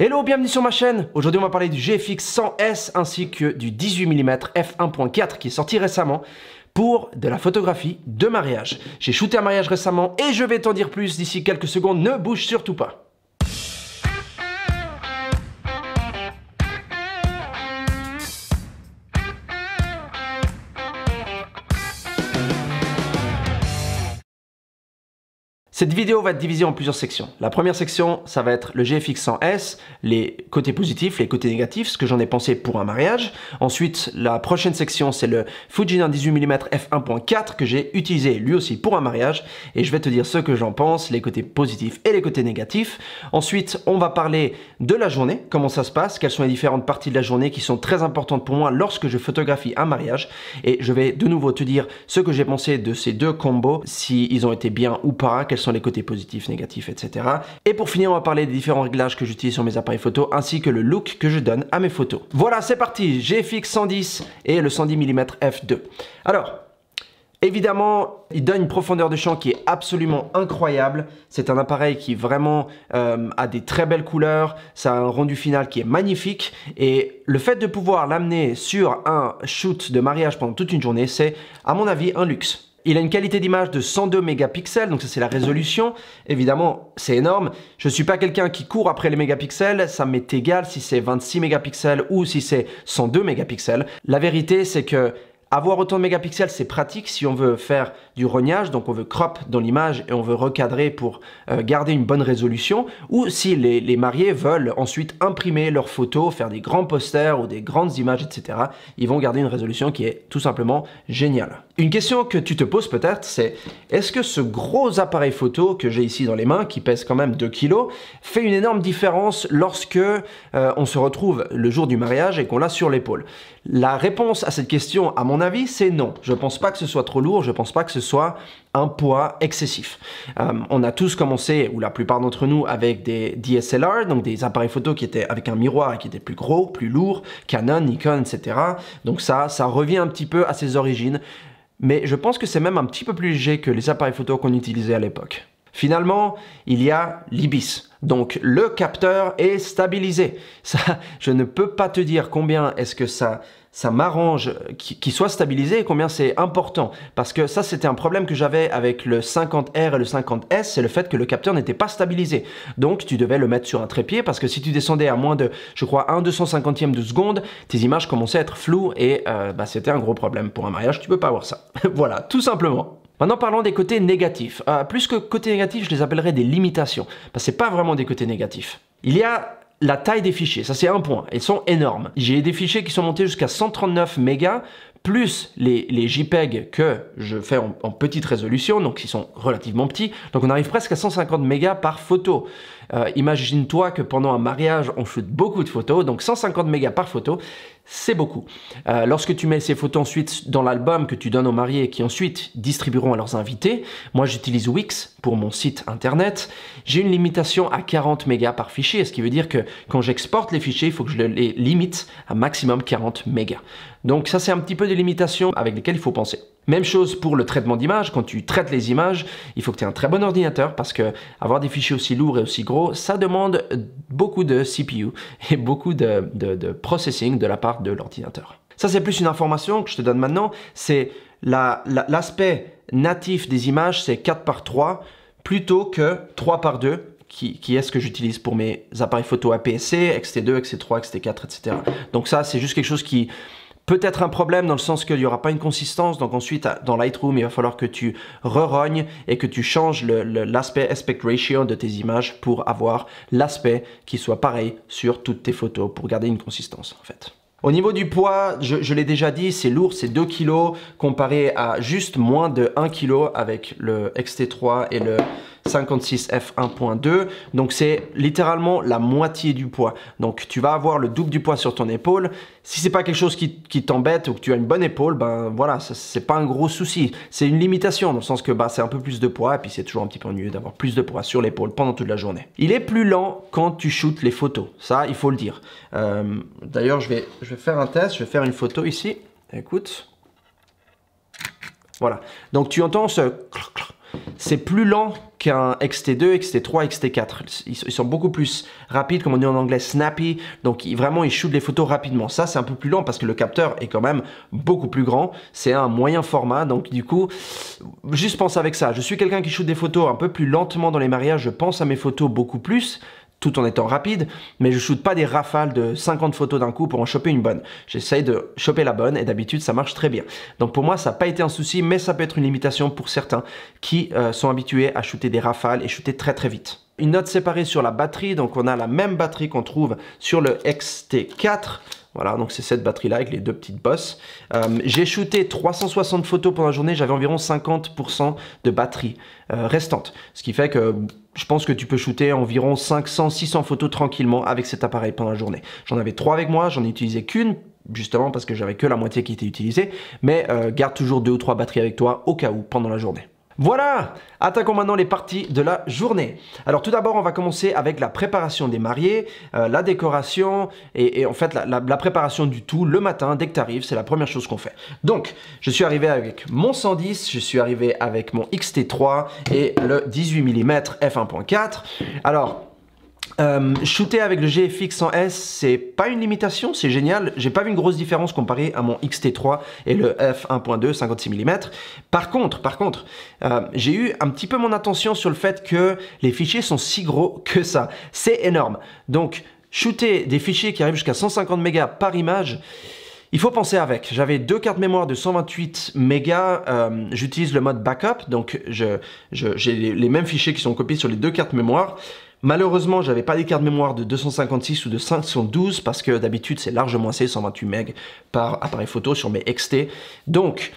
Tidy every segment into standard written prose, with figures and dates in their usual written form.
Hello, bienvenue sur ma chaîne. Aujourd'hui on va parler du GFX 100S ainsi que du 18 mm f1.4 qui est sorti récemment pour de la photographie de mariage. J'ai shooté un mariage récemment et je vais t'en dire plus d'ici quelques secondes, ne bouge surtout pas. Cette vidéo va être divisée en plusieurs sections. La première section, ça va être le GFX 100S, les côtés positifs, les côtés négatifs, ce que j'en ai pensé pour un mariage. Ensuite, la prochaine section, c'est le Fujinon 18 mm f1.4 que j'ai utilisé lui aussi pour un mariage. Et je vais te dire ce que j'en pense, les côtés positifs et les côtés négatifs. Ensuite, on va parler de la journée, comment ça se passe, quelles sont les différentes parties de la journée qui sont très importantes pour moi lorsque je photographie un mariage. Et je vais de nouveau te dire ce que j'ai pensé de ces deux combos, s'ils ont été bien ou pas, quels sont les côtés positifs, négatifs, etc. Et pour finir, on va parler des différents réglages que j'utilise sur mes appareils photo ainsi que le look que je donne à mes photos. Voilà, c'est parti, GFX 110 et le 110 mm f2. Alors, évidemment, il donne une profondeur de champ qui est absolument incroyable. C'est un appareil qui vraiment a des très belles couleurs. Ça a un rendu final qui est magnifique. Et le fait de pouvoir l'amener sur un shoot de mariage pendant toute une journée, c'est, à mon avis, un luxe. Il a une qualité d'image de 102 mégapixels, donc ça c'est la résolution. Évidemment, c'est énorme. Je ne suis pas quelqu'un qui court après les mégapixels. Ça m'est égal si c'est 26 mégapixels ou si c'est 102 mégapixels. La vérité, c'est que avoir autant de mégapixels, c'est pratique si on veut faire du rognage, donc on veut crop dans l'image et on veut recadrer pour garder une bonne résolution, ou si les mariés veulent ensuite imprimer leurs photos, faire des grands posters ou des grandes images, etc. Ils vont garder une résolution qui est tout simplement géniale. Une question que tu te poses peut-être, c'est est-ce que ce gros appareil photo que j'ai ici dans les mains, qui pèse quand même 2 kg, fait une énorme différence lorsque on se retrouve le jour du mariage et qu'on l'a sur l'épaule? La réponse à cette question, à mon avis, c'est non. Je ne pense pas que ce soit trop lourd, je ne pense pas que ce soit un poids excessif. On a tous commencé, ou la plupart d'entre nous, avec des DSLR, donc des appareils photo qui étaient avec un miroir et qui étaient plus gros, plus lourds, Canon, Nikon, etc. Donc ça revient un petit peu à ses origines. Mais je pense que c'est même un petit peu plus léger que les appareils photo qu'on utilisait à l'époque. Finalement, il y a l'IBIS. Donc le capteur est stabilisé. Ça, je ne peux pas te dire combien est-ce que ça m'arrange qu'il soit stabilisé et combien c'est important. Parce que ça, c'était un problème que j'avais avec le 50R et le 50S, c'est le fait que le capteur n'était pas stabilisé. Donc tu devais le mettre sur un trépied parce que si tu descendais à moins de, je crois, 1/250e de seconde, tes images commençaient à être floues et c'était un gros problème. Pour un mariage, tu peux pas avoir ça. Voilà, tout simplement. Maintenant, parlons des côtés négatifs. Plus que côtés négatifs, je les appellerais des limitations. Parce que ce n'est pas vraiment des côtés négatifs. Il y a la taille des fichiers, ça c'est un point. Ils sont énormes. J'ai des fichiers qui sont montés jusqu'à 139 mégas, plus les JPEG que je fais en petite résolution, donc ils sont relativement petits. Donc on arrive presque à 150 mégas par photo. Imagine-toi que pendant un mariage, on shoot beaucoup de photos, donc 150 mégas par photo, c'est beaucoup. Lorsque tu mets ces photos ensuite dans l'album que tu donnes aux mariés qui ensuite distribueront à leurs invités, moi j'utilise Wix pour mon site internet, j'ai une limitation à 40 mégas par fichier, ce qui veut dire que quand j'exporte les fichiers, il faut que je les limite à maximum 40 mégas. Donc ça c'est un petit peu des limitations avec lesquelles il faut penser. Même chose pour le traitement d'image. Quand tu traites les images, il faut que tu aies un très bon ordinateur parce que avoir des fichiers aussi lourds et aussi gros, ça demande beaucoup de CPU et beaucoup de processing de la part de l'ordinateur. Ça, c'est plus une information que je te donne maintenant. C'est l'aspect natif des images, c'est 4:3 plutôt que 3:2. Qui est ce que j'utilise pour mes appareils photo APS-C, XT2, XT3, XT4, etc. Donc ça, c'est juste quelque chose qui peut être un problème dans le sens qu'il n'y aura pas une consistance. Donc ensuite, dans Lightroom, il va falloir que tu rerognes et que tu changes l'aspect aspect ratio de tes images pour avoir l'aspect qui soit pareil sur toutes tes photos pour garder une consistance en fait. Au niveau du poids, je l'ai déjà dit, c'est lourd, c'est 2 kg comparé à juste moins de 1 kg avec le XT3 et le 56 f1.2. Donc c'est littéralement la moitié du poids. Donc tu vas avoir le double du poids sur ton épaule. Si c'est pas quelque chose qui t'embête ou que tu as une bonne épaule, ben voilà, c'est pas un gros souci. C'est une limitation dans le sens que c'est un peu plus de poids et puis c'est toujours un petit peu ennuyeux d'avoir plus de poids sur l'épaule pendant toute la journée. Il est plus lent quand tu shootes les photos, ça il faut le dire. D'ailleurs je vais faire un test, je vais faire une photo ici. Écoute. Voilà. Donc tu entends ce... C'est plus lent qu'un XT2, XT3, XT4. Ils sont beaucoup plus rapides, comme on dit en anglais, snappy. Donc vraiment, ils shootent les photos rapidement. Ça, c'est un peu plus lent parce que le capteur est quand même beaucoup plus grand. C'est un moyen format. Donc du coup, juste pense avec ça. Je suis quelqu'un qui shoot des photos un peu plus lentement dans les mariages. Je pense à mes photos beaucoup plus, tout en étant rapide, mais je shoote pas des rafales de 50 photos d'un coup pour en choper une bonne. J'essaye de choper la bonne et d'habitude ça marche très bien. Donc pour moi ça n'a pas été un souci, mais ça peut être une limitation pour certains qui sont habitués à shooter des rafales et shooter très très vite. Une note séparée sur la batterie, donc on a la même batterie qu'on trouve sur le XT4. Voilà, donc c'est cette batterie-là avec les deux petites bosses. J'ai shooté 360 photos pendant la journée, j'avais environ 50% de batterie restante. Ce qui fait que je pense que tu peux shooter environ 500-600 photos tranquillement avec cet appareil pendant la journée. J'en avais 3 avec moi, j'en ai utilisé qu'une, justement parce que j'avais que la moitié qui était utilisée. Mais garde toujours 2 ou 3 batteries avec toi au cas où pendant la journée. Voilà, attaquons maintenant les parties de la journée. Alors tout d'abord, on va commencer avec la préparation des mariés, la décoration et en fait la préparation du tout le matin dès que tu arrives, c'est la première chose qu'on fait. Donc, je suis arrivé avec mon 110, je suis arrivé avec mon XT3 et le 18 mm f1.4. Alors, shooter avec le GFX 100S, c'est pas une limitation, c'est génial. J'ai pas vu une grosse différence comparée à mon XT3 et le f1.2 56 mm. Par contre, j'ai eu un petit peu mon attention sur le fait que les fichiers sont si gros que ça. C'est énorme. Donc, shooter des fichiers qui arrivent jusqu'à 150 mégas par image, il faut penser avec. J'avais 2 cartes mémoire de 128 mégas. J'utilise le mode backup, donc j'ai les mêmes fichiers qui sont copiés sur les 2 cartes mémoire. Malheureusement, j'avais pas des cartes mémoire de 256 ou de 512 parce que d'habitude c'est largement assez 128 MB par appareil photo sur mes XT. Donc,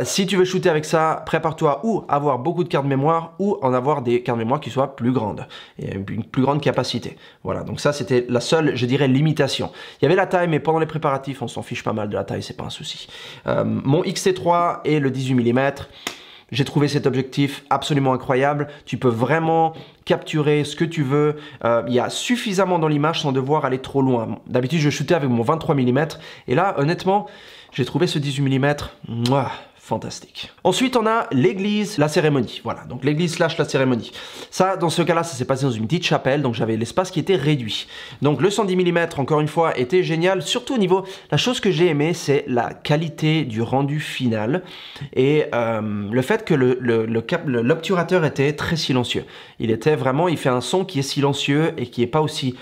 si tu veux shooter avec ça, prépare-toi ou avoir beaucoup de cartes mémoire ou en avoir des cartes mémoire qui soient plus grandes et une plus grande capacité. Voilà, donc ça c'était la seule, je dirais, limitation. Il y avait la taille, mais pendant les préparatifs, on s'en fiche pas mal de la taille, c'est pas un souci. Mon XT3 et le 18 mm. J'ai trouvé cet objectif absolument incroyable. Tu peux vraiment capturer ce que tu veux. Il y a suffisamment dans l'image sans devoir aller trop loin. D'habitude, je shootais avec mon 23 mm. Et là, honnêtement, j'ai trouvé ce 18 mm. Mouah, fantastique. Ensuite, on a l'église, la cérémonie. Voilà, donc l'église / la cérémonie. Ça, dans ce cas-là, ça s'est passé dans une petite chapelle, donc j'avais l'espace qui était réduit. Donc le 110 mm, encore une fois, était génial, surtout au niveau... La chose que j'ai aimé, c'est la qualité du rendu final et le fait que l'obturateur était très silencieux. Il était vraiment... Il fait un son qui est silencieux et qui n'est pas aussi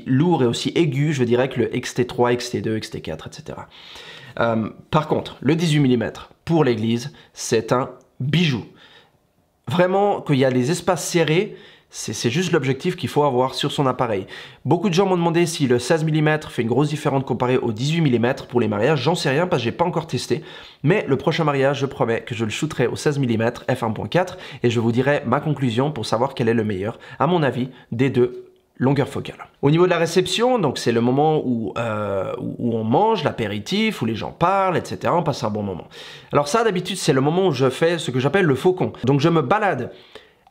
lourd et aussi aigu, je dirais, que le XT3, XT2, XT4, etc. Par contre, le 18 mm pour l'église, c'est un bijou. Vraiment, qu'il y a les espaces serrés, c'est juste l'objectif qu'il faut avoir sur son appareil. Beaucoup de gens m'ont demandé si le 16 mm fait une grosse différence comparé au 18 mm pour les mariages. J'en sais rien parce que j'ai pas encore testé. Mais le prochain mariage, je promets que je le shooterai au 16 mm f1.4 et je vous dirai ma conclusion pour savoir quel est le meilleur, à mon avis, des deux longueur focale. Au niveau de la réception, donc c'est le moment où on mange, l'apéritif, où les gens parlent, etc. On passe un bon moment. Alors ça, d'habitude, c'est le moment où je fais ce que j'appelle le faucon. Donc je me balade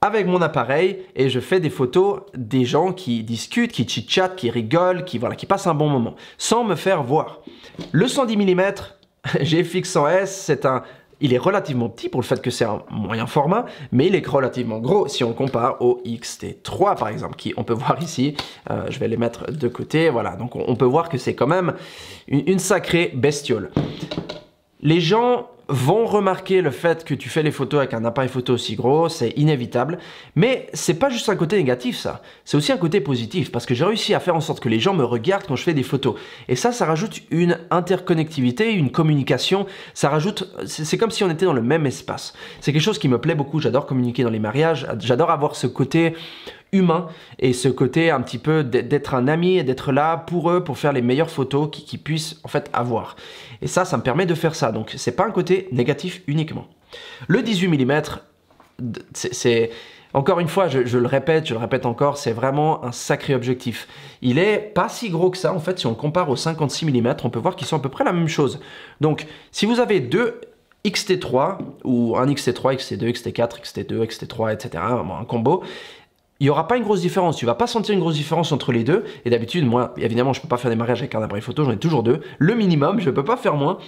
avec mon appareil et je fais des photos des gens qui discutent, qui chit-chatent, qui rigolent, qui passent un bon moment, sans me faire voir. Le 110 mm GFX 100S, il est relativement petit pour le fait que c'est un moyen format, mais il est relativement gros si on compare au XT3 par exemple, qui on peut voir ici. Je vais les mettre de côté, voilà. Donc on peut voir que c'est quand même une sacrée bestiole. Les gens vont remarquer le fait que tu fais les photos avec un appareil photo aussi gros, c'est inévitable. Mais c'est pas juste un côté négatif ça, c'est aussi un côté positif parce que j'ai réussi à faire en sorte que les gens me regardent quand je fais des photos. Et ça rajoute une interconnectivité, une communication, ça rajoute, c'est comme si on était dans le même espace. C'est quelque chose qui me plaît beaucoup, j'adore communiquer dans les mariages, j'adore avoir ce côté humain et ce côté un petit peu d'être un ami et d'être là pour eux pour faire les meilleures photos qu'ils puissent en fait avoir. Et ça me permet de faire ça. Donc c'est pas un côté négatif uniquement. Le 18 mm, c'est encore une fois, je le répète encore, c'est vraiment un sacré objectif. Il est pas si gros que ça en fait. Si on compare au 56 mm, on peut voir qu'ils sont à peu près la même chose. Donc si vous avez deux XT3 ou un XT3, XT2, XT4, XT2, XT3, etc. Un combo. Il n'y aura pas une grosse différence, tu ne vas pas sentir une grosse différence entre les deux. Et d'habitude, moi, évidemment, je ne peux pas faire des mariages avec un appareil photo, j'en ai toujours deux. Le minimum, je ne peux pas faire moins.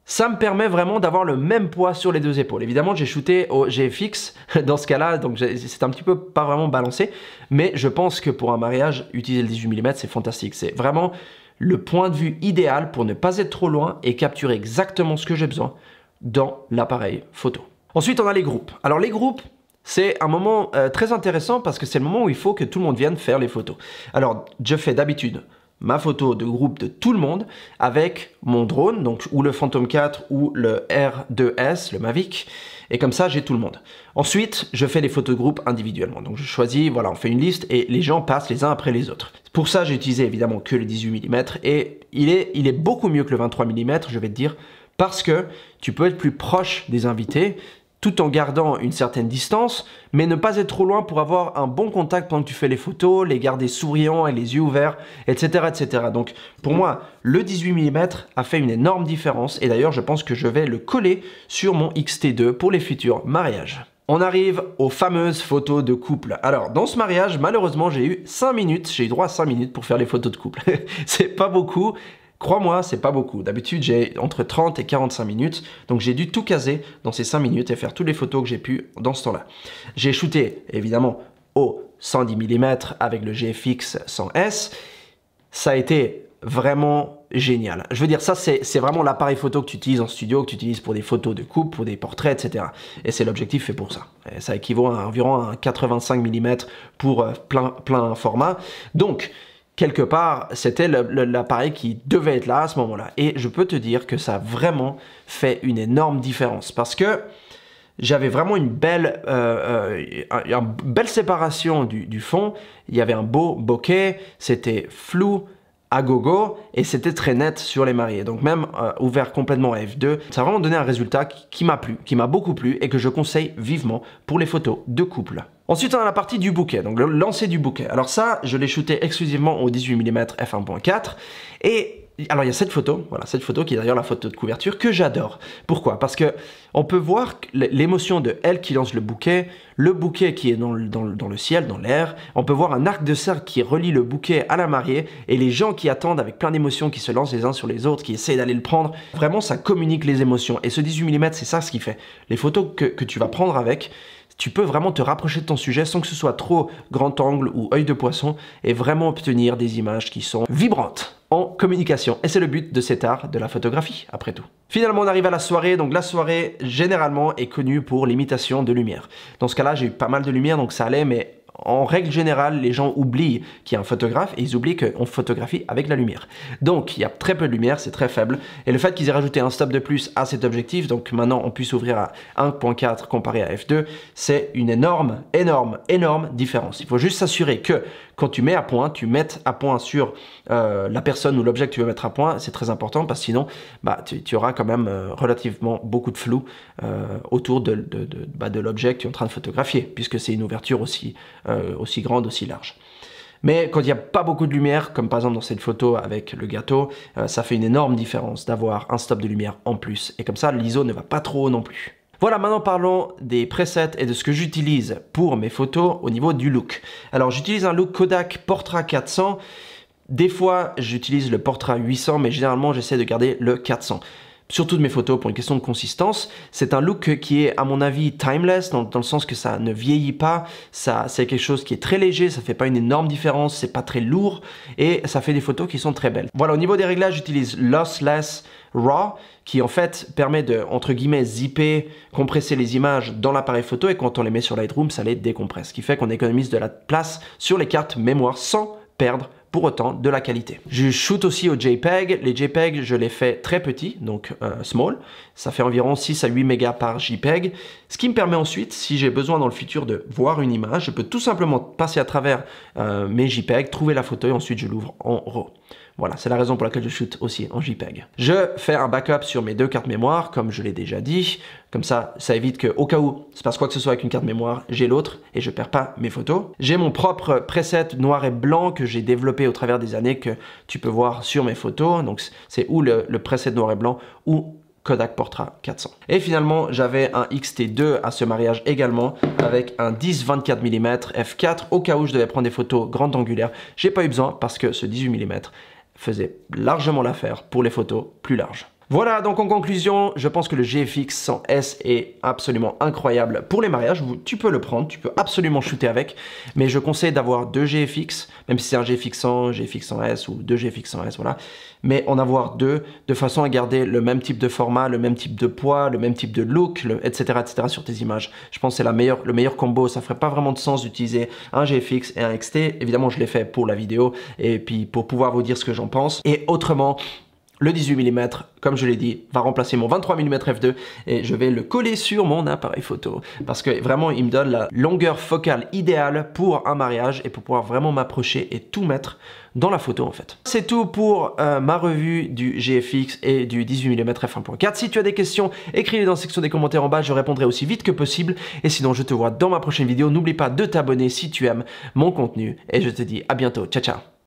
Ça me permet vraiment d'avoir le même poids sur les deux épaules. Évidemment, j'ai shooté au GFX dans ce cas-là, donc c'est un petit peu pas vraiment balancé, mais je pense que pour un mariage, utiliser le 18 mm, c'est fantastique. C'est vraiment le point de vue idéal pour ne pas être trop loin et capturer exactement ce que j'ai besoin dans l'appareil photo. Ensuite, on a les groupes. Alors les groupes, c'est un moment très intéressant parce que c'est le moment où il faut que tout le monde vienne faire les photos. Alors, je fais d'habitude ma photo de groupe de tout le monde avec mon drone, donc ou le Phantom 4 ou le R2S, le Mavic, et comme ça j'ai tout le monde. Ensuite, je fais les photos de groupe individuellement. Donc je choisis, voilà, on fait une liste et les gens passent les uns après les autres. Pour ça, j'ai utilisé évidemment que le 18 mm et il est beaucoup mieux que le 23 mm, je vais te dire, parce que tu peux être plus proche des invités tout en gardant une certaine distance, mais ne pas être trop loin pour avoir un bon contact pendant que tu fais les photos, les garder souriants et les yeux ouverts, etc. etc. Donc pour moi, le 18 mm a fait une énorme différence et d'ailleurs je pense que je vais le coller sur mon X-T2 pour les futurs mariages. On arrive aux fameuses photos de couple. Alors, dans ce mariage, malheureusement, j'ai eu 5 minutes, j'ai eu droit à 5 minutes pour faire les photos de couple. C'est pas beaucoup. Crois-moi, c'est pas beaucoup. D'habitude, j'ai entre 30 et 45 minutes, donc j'ai dû tout caser dans ces 5 minutes et faire toutes les photos que j'ai pu dans ce temps-là. J'ai shooté, évidemment, au 110 mm avec le GFX 100S. Ça a été vraiment génial. Je veux dire, ça, c'est vraiment l'appareil photo que tu utilises en studio, que tu utilises pour des photos de couple, pour des portraits, etc. Et c'est l'objectif fait pour ça. Et ça équivaut à environ un 85 mm pour plein format. Donc, quelque part, c'était l'appareil qui devait être là à ce moment-là. Et je peux te dire que ça a vraiment fait une énorme différence parce que j'avais vraiment une belle séparation du fond. Il y avait un beau bokeh, c'était flou à gogo et c'était très net sur les mariés. Donc même ouvert complètement à f2, ça a vraiment donné un résultat qui m'a plu, qui m'a beaucoup plu et que je conseille vivement pour les photos de couple. Ensuite, on a la partie du bouquet, donc le lancer du bouquet. Alors ça, je l'ai shooté exclusivement au 18 mm f1.4 et alors il y a cette photo, voilà, cette photo qui est d'ailleurs la photo de couverture que j'adore. Pourquoi? Parce que on peut voir l'émotion de elle qui lance le bouquet qui est dans le ciel, dans l'air. On peut voir un arc de cercle qui relie le bouquet à la mariée et les gens qui attendent avec plein d'émotions, qui se lancent les uns sur les autres, qui essayent d'aller le prendre. Vraiment, ça communique les émotions. Et ce 18 mm, c'est ça ce qui fait. Les photos que tu vas prendre avec, tu peux vraiment te rapprocher de ton sujet sans que ce soit trop grand angle ou œil de poisson et vraiment obtenir des images qui sont vibrantes en communication. Et c'est le but de cet art de la photographie, après tout. Finalement, on arrive à la soirée. Donc la soirée, généralement, est connue pour l'imitation de lumière. Dans ce cas-là, j'ai eu pas mal de lumière, donc ça allait, mais en règle générale, les gens oublient qu'il y a un photographe et ils oublient qu'on photographie avec la lumière. Donc, il y a très peu de lumière, c'est très faible. Et le fait qu'ils aient rajouté un stop de plus à cet objectif, donc maintenant on puisse ouvrir à 1.4 comparé à f2, c'est une énorme différence. Il faut juste s'assurer que quand tu mets à point, tu mettes à point sur la personne ou l'objet que tu veux mettre à point. C'est très important parce que sinon, tu auras quand même relativement beaucoup de flou autour de l'objet que tu es en train de photographier, puisque c'est une ouverture aussi grande, aussi large. Mais quand il n'y a pas beaucoup de lumière, comme par exemple dans cette photo avec le gâteau, ça fait une énorme différence d'avoir un stop de lumière en plus. Et comme ça, l'ISO ne va pas trop haut non plus. Voilà, maintenant parlons des presets et de ce que j'utilise pour mes photos au niveau du look. Alors j'utilise un look Kodak Portra 400. Des fois, j'utilise le Portra 800, mais généralement, j'essaie de garder le 400. Surtout de mes photos pour une question de consistance. C'est un look qui est à mon avis timeless dans le sens que ça ne vieillit pas, c'est quelque chose qui est très léger, ça fait pas une énorme différence, c'est pas très lourd et ça fait des photos qui sont très belles. Voilà, au niveau des réglages, j'utilise Lossless RAW qui en fait permet de, entre guillemets, zipper, compresser les images dans l'appareil photo et quand on les met sur Lightroom, ça les décompresse, ce qui fait qu'on économise de la place sur les cartes mémoire sans perdre pour autant de la qualité. Je shoot aussi au JPEG. Les JPEG, je les fais très petits, donc small. Ça fait environ 6 à 8 mégas par JPEG. Ce qui me permet ensuite, si j'ai besoin dans le futur de voir une image, je peux tout simplement passer à travers mes JPEG, trouver la photo et ensuite je l'ouvre en RAW. Voilà, c'est la raison pour laquelle je shoot aussi en JPEG. Je fais un backup sur mes deux cartes mémoire, comme je l'ai déjà dit. Comme ça, ça évite qu'au cas où il se passe quoi que ce soit avec une carte mémoire, j'ai l'autre et je perds pas mes photos. J'ai mon propre preset noir et blanc que j'ai développé au travers des années que tu peux voir sur mes photos. Donc c'est ou le preset noir et blanc ou Kodak Portra 400. Et finalement, j'avais un X-T2 à ce mariage également avec un 10-24 mm f4 au cas où je devais prendre des photos grande angulaire. J'ai pas eu besoin parce que ce 18 mm faisait largement l'affaire pour les photos plus larges. Voilà, donc en conclusion, je pense que le GFX 100S est absolument incroyable pour les mariages. Tu peux le prendre, tu peux absolument shooter avec, mais je conseille d'avoir deux GFX, même si c'est un GFX 100, GFX 100S ou deux GFX 100S, voilà. Mais en avoir deux, de façon à garder le même type de format, le même type de poids, le même type de look, etc., etc. sur tes images. Je pense que c'est le meilleur combo. Ça ferait pas vraiment de sens d'utiliser un GFX et un XT. Évidemment, je l'ai fait pour la vidéo et puis pour pouvoir vous dire ce que j'en pense. Et autrement, le 18 mm, comme je l'ai dit, va remplacer mon 23 mm f2 et je vais le coller sur mon appareil photo parce que vraiment il me donne la longueur focale idéale pour un mariage et pour pouvoir vraiment m'approcher et tout mettre dans la photo en fait. C'est tout pour ma revue du GFX et du 18 mm f1.4. Si tu as des questions, écris-les dans la section des commentaires en bas, je répondrai aussi vite que possible. Et sinon, je te vois dans ma prochaine vidéo. N'oublie pas de t'abonner si tu aimes mon contenu et je te dis à bientôt. Ciao, ciao.